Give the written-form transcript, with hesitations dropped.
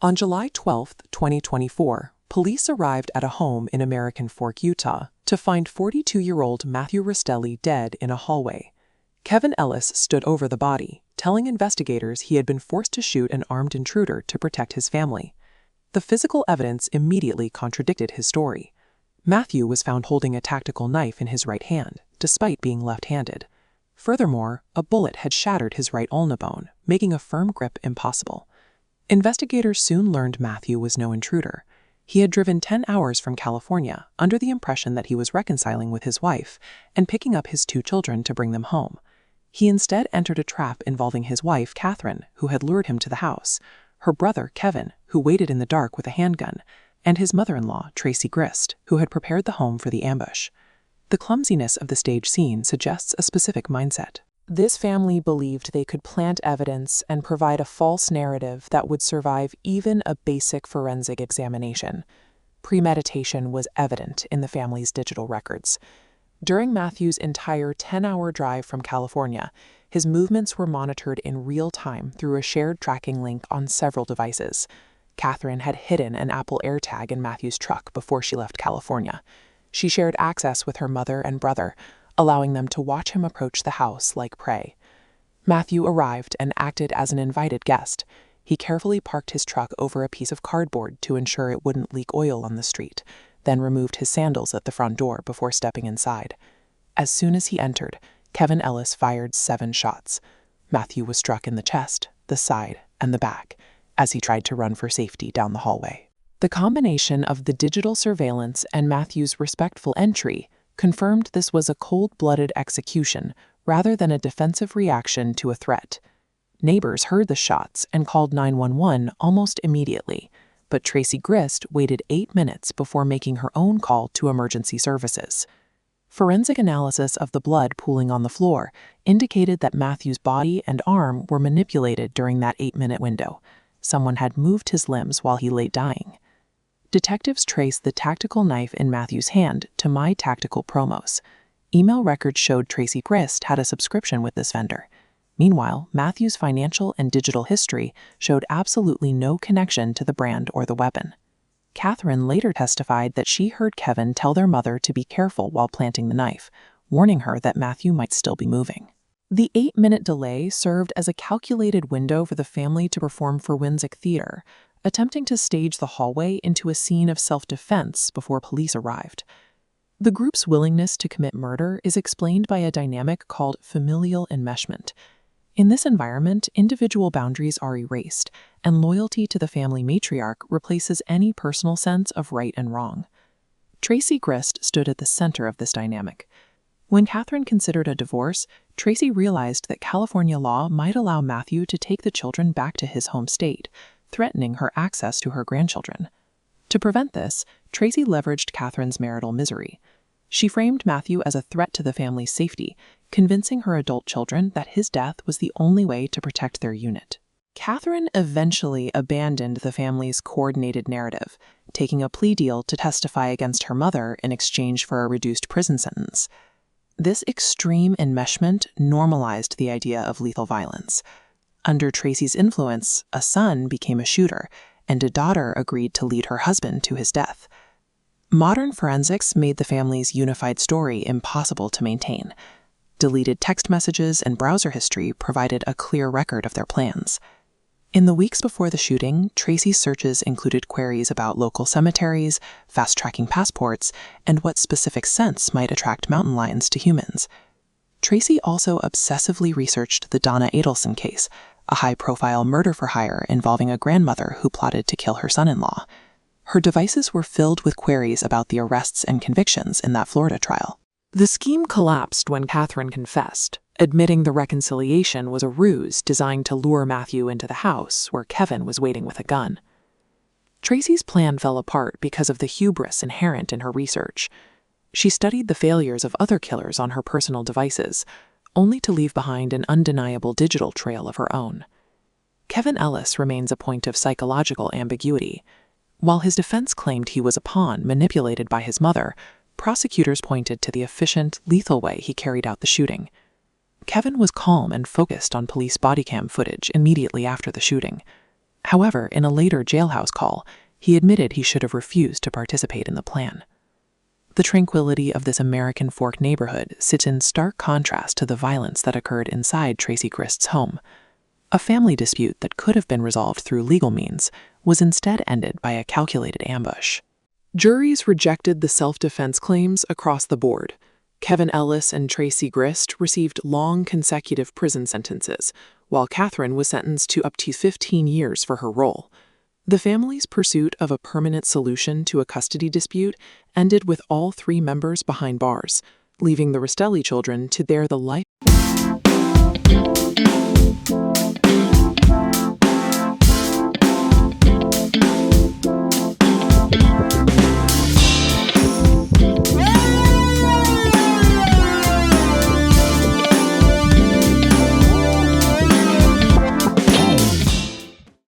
On July 12, 2024, police arrived at a home in American Fork, Utah, to find 42-year-old Matthew Restelli dead in a hallway. Kevin Ellis stood over the body, telling investigators he had been forced to shoot an armed intruder to protect his family. The physical evidence immediately contradicted his story. Matthew was found holding a tactical knife in his right hand, despite being left-handed. Furthermore, a bullet had shattered his right ulna bone, making a firm grip impossible. Investigators soon learned Matthew was no intruder. He had driven 10 hours from California under the impression that he was reconciling with his wife and picking up his 2 children to bring them home. He instead entered a trap involving his wife, Catherine, who had lured him to the house, her brother, Kevin, who waited in the dark with a handgun, and his mother-in-law, Tracy Grist, who had prepared the home for the ambush. The clumsiness of the stage scene suggests a specific mindset. This family believed they could plant evidence and provide a false narrative that would survive even a basic forensic examination. Premeditation was evident in the family's digital records. During Matthew's entire 10-hour drive from California, his movements were monitored in real time through a shared tracking link on several devices. Catherine had hidden an Apple AirTag in Matthew's truck before she left California. She shared access with her mother and brother, allowing them to watch him approach the house like prey. Matthew arrived and acted as an invited guest. He carefully parked his truck over a piece of cardboard to ensure it wouldn't leak oil on the street, then removed his sandals at the front door before stepping inside. As soon as he entered, Kevin Ellis fired 7 shots. Matthew was struck in the chest, the side, and the back as he tried to run for safety down the hallway. The combination of the digital surveillance and Matthew's respectful entry confirmed this was a cold-blooded execution rather than a defensive reaction to a threat. Neighbors heard the shots and called 911 almost immediately, but Tracy Grist waited 8 minutes before making her own call to emergency services. Forensic analysis of the blood pooling on the floor indicated that Matthew's body and arm were manipulated during that 8-minute window. Someone had moved his limbs while he lay dying. Detectives traced the tactical knife in Matthew's hand to My Tactical Promos. Email records showed Tracy Grist had a subscription with this vendor. Meanwhile, Matthew's financial and digital history showed absolutely no connection to the brand or the weapon. Catherine later testified that she heard Kevin tell their mother to be careful while planting the knife, warning her that Matthew might still be moving. The 8-minute delay served as a calculated window for the family to perform forensic theater, attempting to stage the hallway into a scene of self-defense before police arrived. The group's willingness to commit murder is explained by a dynamic called familial enmeshment. In this environment, individual boundaries are erased, and loyalty to the family matriarch replaces any personal sense of right and wrong. Tracy Grist stood at the center of this dynamic. When Catherine considered a divorce, Tracy realized that California law might allow Matthew to take the children back to his home state, threatening her access to her grandchildren. To prevent this, Tracy leveraged Catherine's marital misery. She framed Matthew as a threat to the family's safety, convincing her adult children that his death was the only way to protect their unit. Catherine eventually abandoned the family's coordinated narrative, taking a plea deal to testify against her mother in exchange for a reduced prison sentence. This extreme enmeshment normalized the idea of lethal violence. Under Tracy's influence, a son became a shooter, and a daughter agreed to lead her husband to his death. Modern forensics made the family's unified story impossible to maintain. Deleted text messages and browser history provided a clear record of their plans. In the weeks before the shooting, Tracy's searches included queries about local cemeteries, fast-tracking passports, and what specific scents might attract mountain lions to humans. Tracy also obsessively researched the Donna Adelson case, a high-profile murder-for-hire involving a grandmother who plotted to kill her son-in-law. Her devices were filled with queries about the arrests and convictions in that Florida trial. The scheme collapsed when Catherine confessed, admitting the reconciliation was a ruse designed to lure Matthew into the house where Kevin was waiting with a gun. Tracy's plan fell apart because of the hubris inherent in her research. She studied the failures of other killers on her personal devices, only to leave behind an undeniable digital trail of her own. Kevin Ellis remains a point of psychological ambiguity. While his defense claimed he was a pawn manipulated by his mother, prosecutors pointed to the efficient, lethal way he carried out the shooting. Kevin was calm and focused on police body cam footage immediately after the shooting. However, in a later jailhouse call, he admitted he should have refused to participate in the plan. The tranquility of this American Fork neighborhood sits in stark contrast to the violence that occurred inside Tracy Grist's home. A family dispute that could have been resolved through legal means was instead ended by a calculated ambush. Juries rejected the self-defense claims across the board. Kevin Ellis and Tracy Grist received long consecutive prison sentences, while Catherine was sentenced to up to 15 years for her role. The family's pursuit of a permanent solution to a custody dispute ended with all three members behind bars, leaving the Restelli children to bear the life